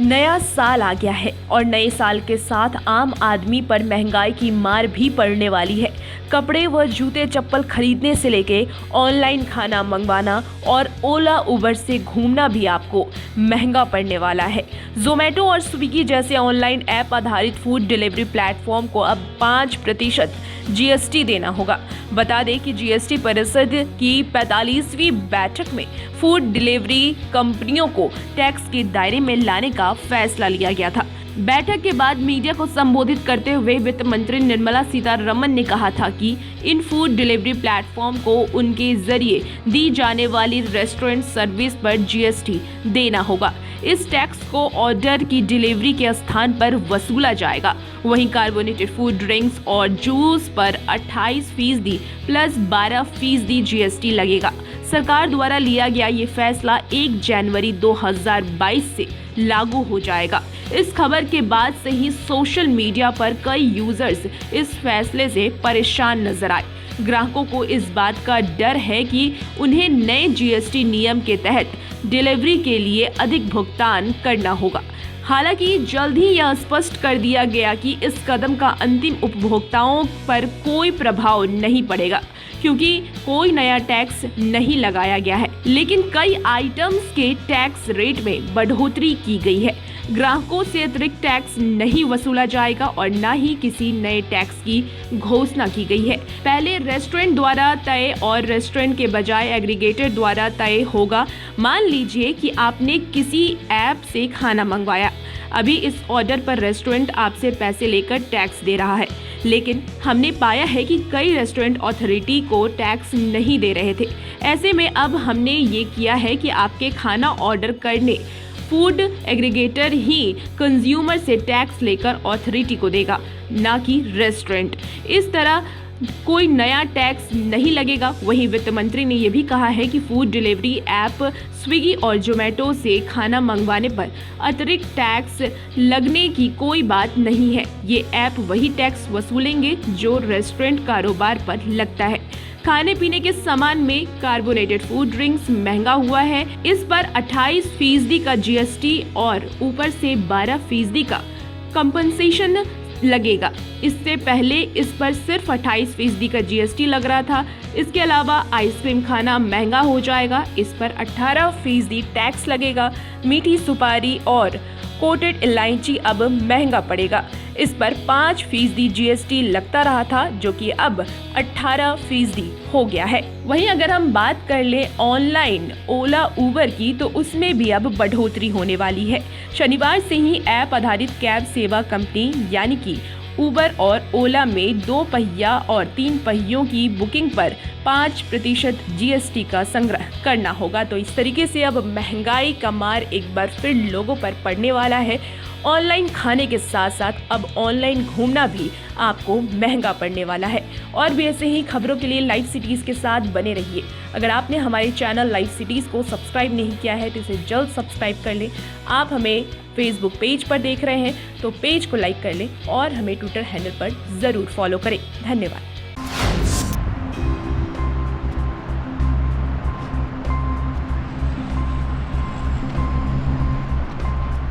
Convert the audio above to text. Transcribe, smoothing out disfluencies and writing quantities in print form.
नया साल आ गया है और नए साल के साथ आम आदमी पर महंगाई की मार भी पड़ने वाली है। कपड़े व जूते चप्पल खरीदने से लेके ऑनलाइन खाना मंगवाना और ओला उबर से घूमना भी आपको महंगा पड़ने वाला है। जोमेटो और स्विगी जैसे ऑनलाइन ऐप आधारित फूड डिलीवरी प्लेटफॉर्म को अब 5% जीएसटी देना होगा। बता दें कि जीएसटी परिषद की 45वीं बैठक में फूड डिलीवरी कंपनियों को टैक्स के दायरे में लाने का फैसला लिया गया था। बैठक के बाद मीडिया को संबोधित करते हुए वित्त मंत्री निर्मला सीतारमण ने कहा था कि इन फूड डिलीवरी प्लेटफॉर्म को उनके जरिए दी जाने वाली रेस्टोरेंट सर्विस पर जीएसटी देना होगा। इस टैक्स को ऑर्डर की डिलीवरी के स्थान पर वसूला जाएगा। वहीं कार्बोनेटेड फूड ड्रिंक्स और जूस पर 28% प्लस 12% जीएसटी लगेगा। सरकार द्वारा लिया गया ये फैसला 1 जनवरी 2022 से लागू हो जाएगा। इस खबर के बाद से ही सोशल मीडिया पर कई यूजर्स इस फैसले से परेशान नजर आए। ग्राहकों को इस बात का डर है कि उन्हें नए जीएसटी नियम के तहत डिलीवरी के लिए अधिक भुगतान करना होगा। हालांकि जल्द ही यह स्पष्ट कर दिया गया कि इस कदम का अंतिम उपभोक्ताओं पर कोई प्रभाव नहीं पड़ेगा, क्योंकि कोई नया टैक्स नहीं लगाया गया है, लेकिन कई आइटम्स के टैक्स रेट में बढ़ोतरी की गई है। ग्राहकों से अतिरिक्त टैक्स नहीं वसूला जाएगा और न ही किसी नए टैक्स की घोषणा की गई है। पहले रेस्टोरेंट द्वारा तय और रेस्टोरेंट के बजाय एग्रीगेटर द्वारा तय होगा। मान लीजिए कि आपने किसी ऐप से खाना मंगवाया, अभी इस ऑर्डर पर रेस्टोरेंट आपसे पैसे लेकर टैक्स दे रहा है, लेकिन हमने पाया है कि कई रेस्टोरेंट अथॉरिटी को टैक्स नहीं दे रहे थे। ऐसे में अब हमने ये किया है कि आपके खाना ऑर्डर करने फूड एग्रीगेटर ही कंज्यूमर से टैक्स लेकर अथॉरिटी को देगा, ना कि रेस्टोरेंट। इस तरह कोई नया टैक्स नहीं लगेगा। वहीं वित्त मंत्री ने यह भी कहा है कि फूड डिलीवरी ऐप स्विगी और जोमेटो से खाना मंगवाने पर अतिरिक्त टैक्स लगने की कोई बात नहीं है। ये ऐप वही टैक्स वसूलेंगे जो रेस्टोरेंट कारोबार पर लगता है। खाने पीने के सामान में कार्बोनेटेड फूड ड्रिंक्स महंगा हुआ है, इस पर 28% का जीएसटी और ऊपर से 12% का कंपनसेशन लगेगा। इससे पहले इस पर सिर्फ 28% का जीएसटी लग रहा था। इसके अलावा आइसक्रीम खाना महंगा हो जाएगा, इस पर 18% टैक्स लगेगा। मीठी सुपारी और कोटेड इलायची अब महंगा पड़ेगा, इस पर 5% जीएसटी लगता रहा था, जो कि अब 18% हो गया है। वहीं अगर हम बात कर ले ऑनलाइन ओला उबर की, तो उसमें भी अब बढ़ोतरी होने वाली है। शनिवार से ही ऐप आधारित कैब सेवा कंपनी यानी कि उबर और ओला में 2 पहिया और 3 पहियों की बुकिंग पर 5% जीएसटी का संग्रह करना होगा। तो इस तरीके से अब महंगाई का मार एक बार फिर लोगों पर पड़ने वाला है। ऑनलाइन खाने के साथ साथ अब ऑनलाइन घूमना भी आपको महंगा पड़ने वाला है। और भी ऐसे ही खबरों के लिए लाइव सिटीज़ के साथ बने रहिए। अगर आपने हमारे चैनल लाइव सिटीज़ को सब्सक्राइब नहीं किया है तो इसे जल्द सब्सक्राइब कर लें। आप हमें फेसबुक पेज पर देख रहे हैं तो पेज को लाइक कर लें और हमें ट्विटर हैंडल पर ज़रूर फॉलो करें। धन्यवाद।